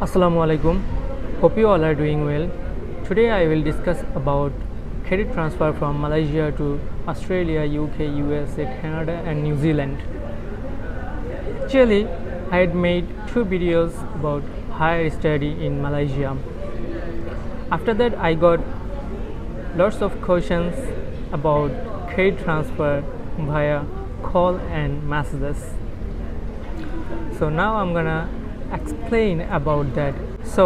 Assalamu alaikum. Hope you all are doing well. Today I will discuss about credit transfer from Malaysia to Australia, UK, USA, Canada and New Zealand. Actually, I had made two videos about higher study in Malaysia. After that, I got lots of questions about credit transfer via call and messages. So now I'm gonna explain about that. So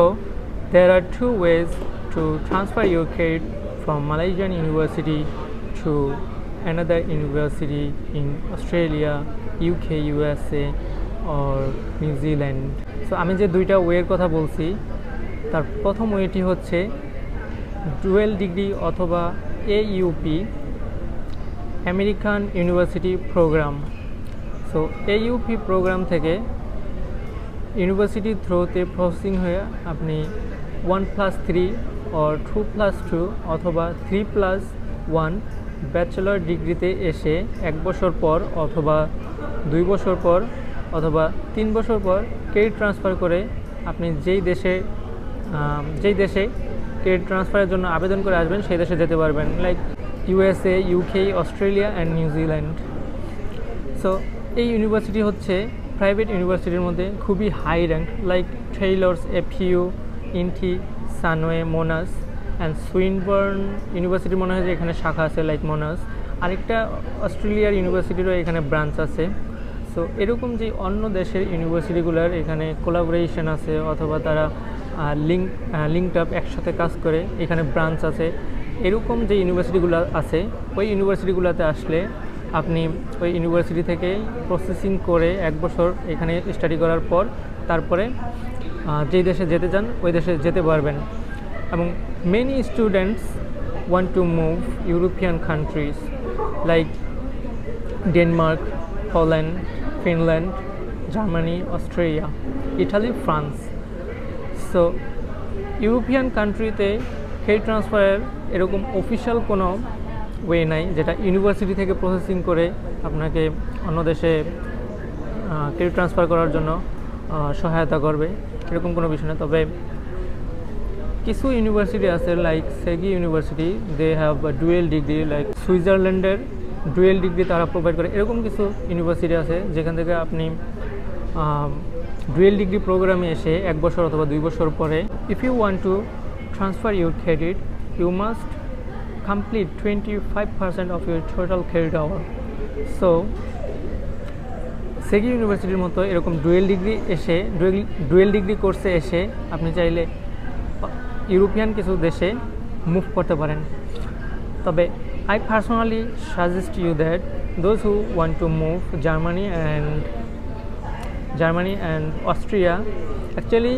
there are two ways to transfer your credit from Malaysian university to another university in Australia, UK, USA or New Zealand. So আমি যে দুইটা ওয়ের কথা বলছি তার প্রথম ওয়েটি হচ্ছে dual degree অথবা AUP American university program. So AUP program থেকে ইউনিভার্সিটি থ্রুতে প্রসেসিং হয়ে আপনি 1+3 or 2+2 অথবা 3+1 ব্যাচেলর ডিগ্রিতে এসে 1 বছর পর অথবা 2 বছর পর অথবা 3 বছর পর ক্রেডিট ট্রান্সফার করে আপনি যেই দেশে ক্রেডিট ট্রান্সফারের জন্য আবেদন করে আসবেন সেই দেশে যেতে পারবেন, like USA, UK, Australia and New Zealand. So এই ইউনিভার্সিটি হচ্ছে প্রাইভেট ইউনিভার্সিটির মধ্যে খুবই high rank, like Taylor's, FU, INTI, Sunway, Monash and Swinburne university মনে হয় যে এখানে শাখা আছে, লাইক মোনাস। আরেকটা অস্ট্রেলিয়ার ইউনিভার্সিটিরও এখানে ব্রাঞ্চ আছে। সো এরকম যে অন্য দেশের ইউনিভার্সিটিগুলোর এখানে কোলাবোরেশন আছে অথবা তারা লিঙ্কড আপ একসাথে কাজ করে, এখানে ব্রাঞ্চ আছে। এরকম যে ইউনিভার্সিটিগুলো আছে ওই ইউনিভার্সিটিগুলোতে আসলে আপনি ওই ইউনিভার্সিটি থেকে প্রসেসিং করে 1 বছর এখানে স্টাডি করার পর তারপরে যেই দেশে যেতে চান ওই দেশে যেতে পারবেন। এবং many students want to move European countries like Denmark, Holland, Finland, Germany, Australia, Italy, France. So European কান্ট্রিতে ক্রেডিট ট্রান্সফারের এরকম অফিসিয়াল কোনো ওয়ে নাই যেটা ইউনিভার্সিটি থেকে প্রসেসিং করে আপনাকে অন্য দেশে ক্রেডিট ট্রান্সফার করার জন্য সহায়তা করবে, এরকম কোনো বিষয় না। তবে কিছু ইউনিভার্সিটি আছে like Segi university, they have dual degree, like সুইজারল্যান্ডের ডুয়েল ডিগ্রি তারা প্রোভাইড করে। এরকম কিছু ইউনিভার্সিটি আছে যেখান থেকে আপনি ডুয়েল ডিগ্রি প্রোগ্রামে এসে 1 বছর অথবা 2 বছর পরে, if you want to transfer your credit you must complete 25% of your total credit hour. So সেগি ইউনিভার্সিটির মতো এরকম ডুয়েল ডিগ্রি কোর্সে এসে আপনি চাইলে ইউরোপিয়ান কিছু দেশে মুভ করতে পারেন। তবে I personally suggest you that those who want to move Germany and Austria, actually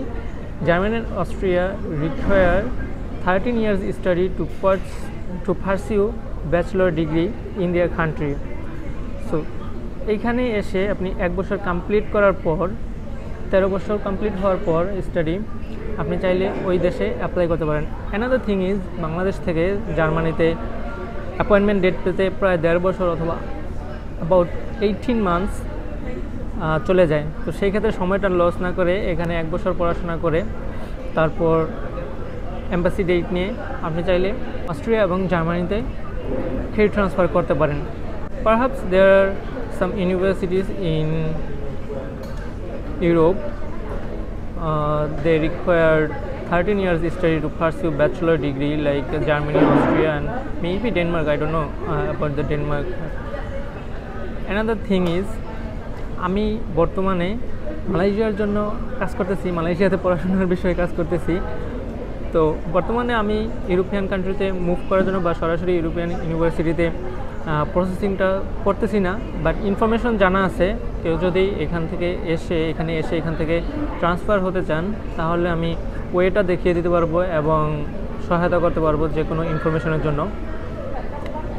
Germany and Austria require 13 years study to pursue bachelor degree in their country. So এইখানে এসে আপনি 1 বছর কমপ্লিট করার পর 13 বছর কমপ্লিট হওয়ার পর স্টাডি আপনি চাইলে ওই দেশে অ্যাপ্লাই করতে পারেন। অ্যানাদার থিং ইজ, বাংলাদেশ থেকে জার্মানিতে অ্যাপয়েন্টমেন্ট ডেট পেতে প্রায় 1.5 বছর অথবা অ্যাবাউট 18 মান্থস চলে যায়। তো সেই ক্ষেত্রে সময়টা লস না করে এখানে 1 বছর পড়াশোনা করে তারপর এম্বাসি ডেট নিয়ে আপনি চাইলে অস্ট্রেলিয়া এবং জার্মানিতে ক্রেডিট ট্রান্সফার করতে পারেন। Perhaps there are some universities in Europe, they require 13 years study to pursue bachelor degree like Germany, Austria and maybe Denmark. I don't know about the Denmark. Another thing is, আমি বর্তমানে মালয়েশিয়ার জন্য কাজ করতেছি, মালয়েশিয়াতে পড়াশোনার বিষয়ে কাজ করতেছি। তো বর্তমানে আমি ইউরোপিয়ান কান্ট্রিতে মুভ করার জন্য বা সরাসরি ইউরোপিয়ান ইউনিভার্সিটিতে প্রসেসিংটা করতেছি না, বাট ইনফরমেশন জানা আছে। কেউ যদি এখান থেকে ট্রান্সফার হতে চান তাহলে আমি ওয়েটা দেখিয়ে দিতে পারবো এবং সহায়তা করতে পারবো যে কোনো ইনফরমেশনের জন্য।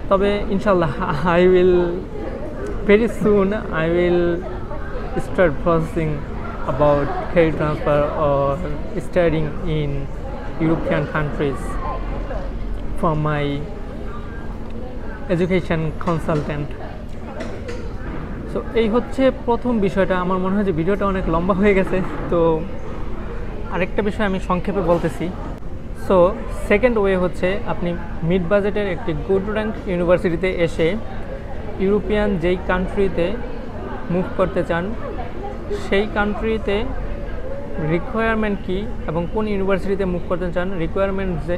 তবে ইনশাল্লাহ very soon I will start processing about credit transfer or studying in European countries from my education consultant. So এই হচ্ছে প্রথম বিষয়টা। আমার মনে হয় যে ভিডিওটা অনেক লম্বা হয়ে গেছে, তো আরেকটা বিষয় আমি সংক্ষেপে বলতেছি। সো সেকেন্ড ওয়ে হচ্ছে আপনি মিড বাজেটের একটি গুড র্যাঙ্ক ইউনিভার্সিটিতে এসে ইউরোপিয়ান যেই কান্ট্রিতে মুভ করতে চান সেই কান্ট্রিতে রিকোয়ারমেন্ট কী এবং কোন ইউনিভার্সিটিতে মুভ করতে চান রিকোয়ারমেন্ট যে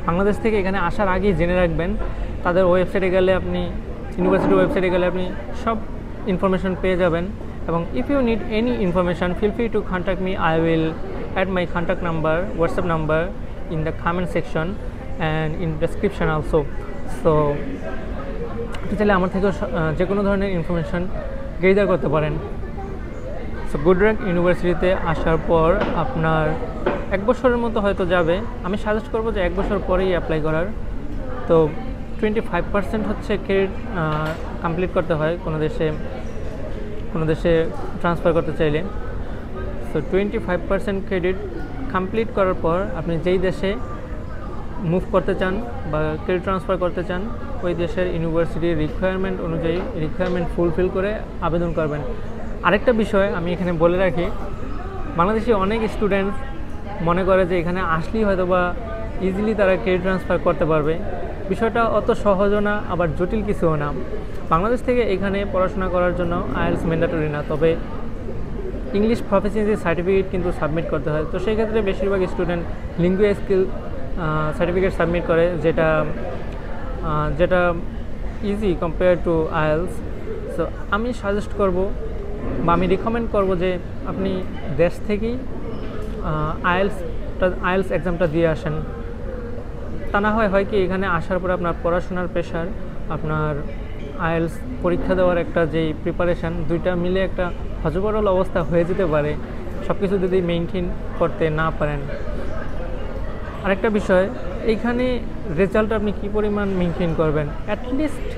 বাংলাদেশ থেকে এখানে আসার আগেই জেনে রাখবেন। তাদের ওয়েবসাইটে গেলে আপনি ইউনিভার্সিটির ওয়েবসাইটে গেলে আপনি সব ইনফরমেশন পেয়ে যাবেন। এবং if you need any information feel free to contact me. I will add my contact number, WhatsApp number in the comment section and in description also. So আপনি চাইলে আমার থেকেও যে কোনো ধরনের ইনফরমেশন গেইদার করতে পারেন। সো গুড র্যাঙ্ক ইউনিভার্সিটিতে আসার পর আপনার 1 বছরের মতো হয়তো যাবে। আমি সাজেস্ট করবো যে 1 বছর পরেই অ্যাপ্লাই করার। তো 25% হচ্ছে ক্রেডিট কমপ্লিট করতে হয় কোনো দেশে ট্রান্সফার করতে চাইলে। সো 25% ক্রেডিট কমপ্লিট করার পর আপনি যেই দেশে মুভ করতে চান বা ক্রেডিট ট্রান্সফার করতে চান ওই দেশের ইউনিভার্সিটির রিকোয়ারমেন্ট অনুযায়ী রিকোয়ারমেন্ট ফুলফিল করে আবেদন করবেন। আরেকটা বিষয় আমি এখানে বলে রাখি, বাংলাদেশি অনেক স্টুডেন্টস মনে করে যে এখানে আসলেই হয়তো বা ইজিলি তারা ক্রেডিট ট্রান্সফার করতে পারবে। বিষয়টা অত সহজও না, আবার জটিল কিছুও না। বাংলাদেশ থেকে এখানে পড়াশোনা করার জন্য আইএলটিএস ম্যান্ডেটরি না, তবে ইংলিশ প্রফিসিয়েন্সি সার্টিফিকেট কিন্তু সাবমিট করতে হয়। তো সেই ক্ষেত্রে বেশিরভাগ student linguistic skill certificate submit করে, যেটা easy compare to IELTS. So আমি সাজেস্ট করব বা আমি রিকমেন্ড করব যে আপনি দেশ থেকেই আইএলটিএস এক্সামটা দিয়ে আসেন। তা না হয় কি এখানে আসার পরে আপনার পড়াশোনার প্রেশার, আপনার আইএলটিএস পরীক্ষা দেওয়ার একটা যেই প্রিপারেশান, দুইটা মিলে একটা হজবরল অবস্থা হয়ে যেতে পারে সব কিছু যদি মেনটেন করতে না পারেন। আরেকটা বিষয়, এইখানে রেজাল্ট আপনি কী পরিমাণ মেনটেন করবেন, at least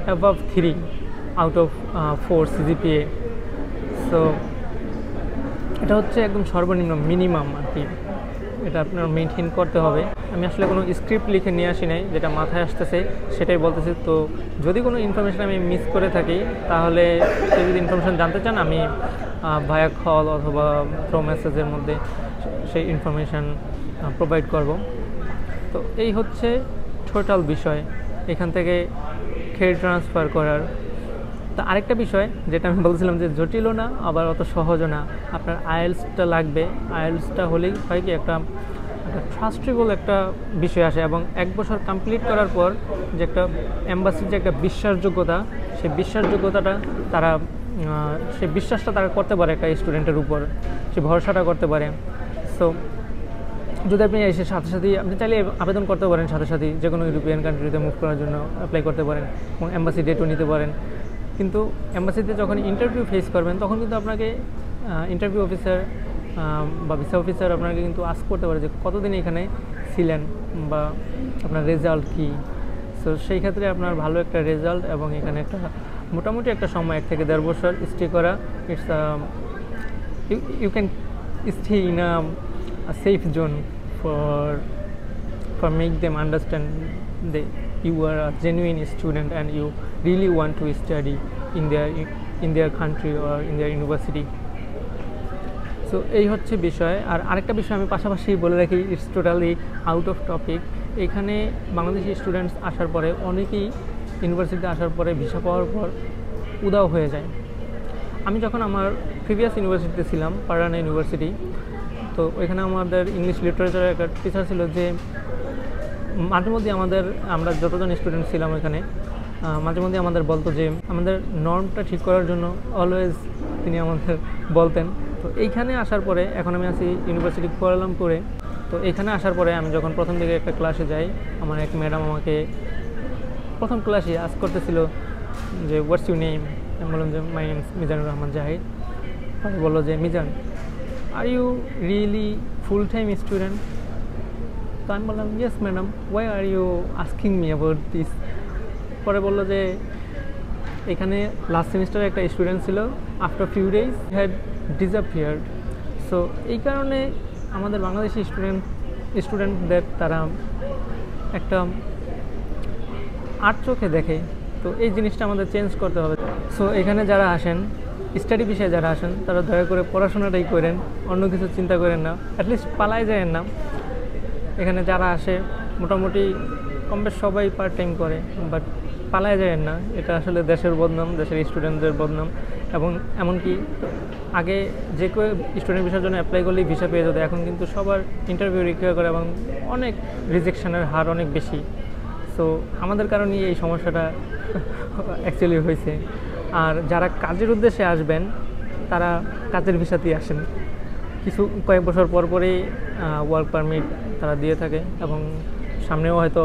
above 3 out of 4 CGPA. So এটা হচ্ছে একদম সর্বনিম্ন মিনিমাম আর কি, এটা আপনার মেনটেন করতে হবে। আমি আসলে কোনো স্ক্রিপ্ট লিখে নিয়ে আসি নাই, যেটা মাথায় আসতেছে সেটাই বলতেছি। তো যদি কোনো ইনফরমেশান আমি মিস করে থাকি তাহলে কেউ যদি ইনফরমেশান জানতে চান আমি ভায়া কল অথবা থ্রো মেসেজের মধ্যে সেই ইনফরমেশান প্রোভাইড করব। তো এই হচ্ছে টোটাল বিষয় এখান থেকে ক্রেডিট ট্রান্সফার করার। তো আরেকটা বিষয় যেটা আমি বলছিলাম যে জটিলও না আবার অত সহজও না, আপনার আইএলটিএসটা লাগবে। আইএলটিএসটা হলেই হয় কি একটা ট্রাস্টেবল একটা বিষয় আসে, এবং 1 বছর কমপ্লিট করার পর যে একটা এম্বাসির যে একটা বিশ্বাসযোগ্যতা, সেই বিশ্বাসযোগ্যতাটা তারা সেই বিশ্বাসটা তারা করতে পারে একটা স্টুডেন্টের উপর, সে ভরসাটা করতে পারে। সো যদি আপনি এসে সাথে সাথেই আপনি চাইলে আবেদন করতে পারেন, সাথে সাথেই যে কোনো ইউরোপিয়ান কান্ট্রিতে মুভ করার জন্য অ্যাপ্লাই করতে পারেন এবং এম্বাসি ডেটও নিতে পারেন। কিন্তু এম্বাসিতে যখন ইন্টারভিউ ফেস করবেন তখন কিন্তু আপনাকে ইন্টারভিউ অফিসার বা ভিসা অফিসার আপনাকে কিন্তু আস্ক করতে পারে যে কতদিন এখানে ছিলেন বা আপনার রেজাল্ট কী। সো সেই ক্ষেত্রে আপনার ভালো একটা রেজাল্ট এবং এখানে একটা মোটামুটি একটা সময় 1 থেকে 1.5 বছর স্টে করা, it's you can stay in a safe zone for make them understand that you are a genuine student and you really want to study in their country or in their university. So এই হচ্ছে বিষয়। আর আরেকটা বিষয় আমি পাশাপাশি বলে রাখি, it's totally out of topic. এখানে বাংলাদেশি স্টুডেন্টস আসার পরে অনেকেই ইউনিভার্সিটিতে আসার পরে ভিসা পাওয়ার পর উদাও হয়ে যায়। আমি যখন আমার প্রিভিয়াস ইউনিভার্সিটিতে ছিলাম, পারানা ইউনিভার্সিটি, তো ওইখানে আমাদের ইংলিশ লিটারেচারের একটা টিচার ছিল যে মাঝে মধ্যে আমরা যতজন স্টুডেন্ট ছিলাম ওইখানে মাঝে মধ্যে আমাদের বলতো যে আমাদের নর্মটা ঠিক করার জন্য অলওয়েজ তিনি আমাদের বলতেন। তো এইখানে আসার পরে, এখন আমি আছি ইউনিভার্সিটি কুয়ালালামপুরে, তো এইখানে আসার পরে আমি যখন প্রথম দিকে একটা ক্লাসে যাই, আমার এক ম্যাডাম আমাকে প্রথম ক্লাসে আস্ক করতেছিল যে হোয়াটস ইউ নেম। আমি বললাম যে মাই নেম মিজানুর রহমান জাহিদ। পরে বললো যে Mizan, are you really full time student? তো আমি বললাম yes madam, why are you asking me about this. পরে বললো যে এখানে লাস্ট সেমিস্টারে একটা স্টুডেন্ট ছিল, after few days had disappeared. So এই কারণে আমাদের বাংলাদেশি স্টুডেন্টদের তারা একটা আট চোখে দেখে। তো এই জিনিসটা আমাদের চেঞ্জ করতে হবে। সো এখানে যারা আসেন স্টাডি বিষয়ে যারা আসেন তারা দয়া করে পড়াশোনাটাই করেন, অন্য কিছু চিন্তা করেন না, অ্যাটলিস্ট পালায় যায়েন না। এখানে যারা আসে মোটামুটি কম বেশ সবাই পার্ট টাইম করে, বাট পালায় যায়েন না, এটা আসলে দেশের বদনাম, দেশের স্টুডেন্টদের বদনাম। এবং এমনকি আগে যে কেউ স্টুডেন্ট ভিসার জন্য অ্যাপ্লাই করলেই ভিসা পেয়ে যেত, এখন কিন্তু সবার ইন্টারভিউ রিকোয়ার করে এবং অনেক রিজেকশনের হার অনেক বেশি। সো আমাদের কারণেই এই সমস্যাটা অ্যাকচুয়ালি হয়েছে। আর যারা কাজের উদ্দেশ্যে আসবেন তারা কাজের ভিসাতেই আসেন, কয়েক বছর পর পরেই ওয়ার্ক পারমিট তারা দিয়ে থাকে এবং সামনেও হয়তো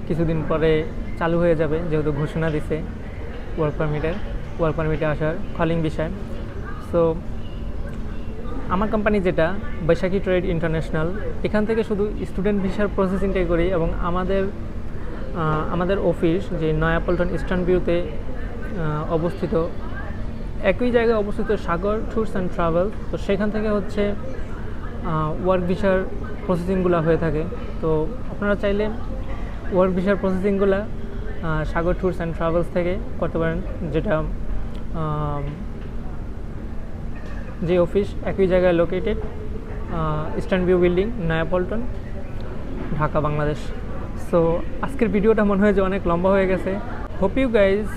কিছুদিন পরে চালু হয়ে যাবে, যেহেতু ঘোষণা দিছে ওয়ার্ক পারমিটে আসার কলিং বিষয়। সো আমার কোম্পানি যেটা বৈশাখী ট্রেড ইন্টারন্যাশনাল, এখান থেকে শুধু স্টুডেন্ট ভিসার প্রসেসিংটাই করি এবং আমাদের অফিস যে নয়াপল্টন ইস্টার্ন ভিউতে অবস্থিত, একই জায়গায় অবস্থিত সাগর ট্যুরস অ্যান্ড ট্রাভেল। তো সেখান থেকে হচ্ছে ওয়ার্ক ভিসার প্রসেসিংগুলো হয়ে থাকে। তো আপনারা চাইলে ওয়ার্ক ভিসার প্রসেসিংগুলো সাগর ট্যুরস অ্যান্ড ট্রাভেলস থেকে করতে পারেন, যেটা যে অফিস একই জায়গায় located, Eastern View building, Nayapaltan, Dhaka, Bangladesh. So আজকের ভিডিওটা মনে হয় যে অনেক লম্বা হয়ে গেছে। Hope you guys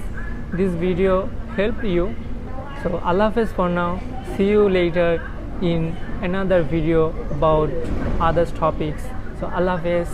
this video helped you. So Allah Hafiz for now. See you later in another video about other topics. So Allah Hafiz.